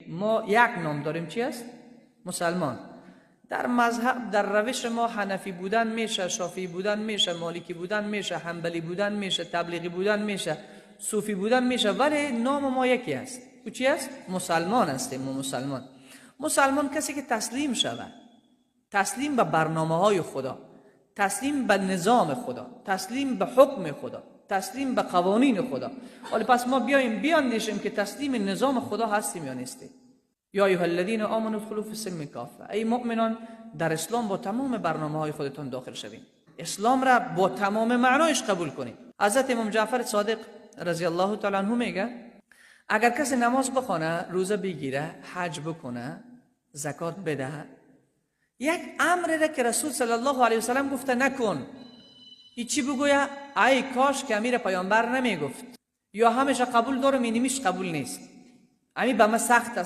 ما یک نام داریم، چی است؟ مسلمان. در مذهب، در روش ما حنفی بودن میشه، شافعی بودن میشه، مالکی بودن میشه، حنبلی بودن میشه، تبلیغی بودن میشه، صوفی بودن میشه، ولی نام ما یکی است. او چی است؟ مسلمان هستیم ما. مسلمان کسی که تسلیم شود، تسلیم به برنامه‌های خدا، تسلیم به نظام خدا، تسلیم به حکم خدا، تسلیم به قوانین خدا. ولی پس ما بیاندیشیم که تسلیم نظام خدا هستیم یا نیستیم. یا ایها الذین آمنوا ادخلوا فی السلم کافه، ای مؤمنان در اسلام با تمام برنامه‌های خودتون داخل شوید، اسلام را با تمام معنایش قبول کنید. حضرت امام جعفر صادق رضی الله تعالی عنه میگه اگر کسی نماز بخونه، روزه بگیره، حج بکنه، زکات بده، یک امر را که رسول صلی الله علیه و سلم گفته نکن، هیچی بگویه ای کاش که امیر پیامبر نمیگفت، یا همیشه قبول دارم اینیمیش قبول نیست، امی به من سخت است.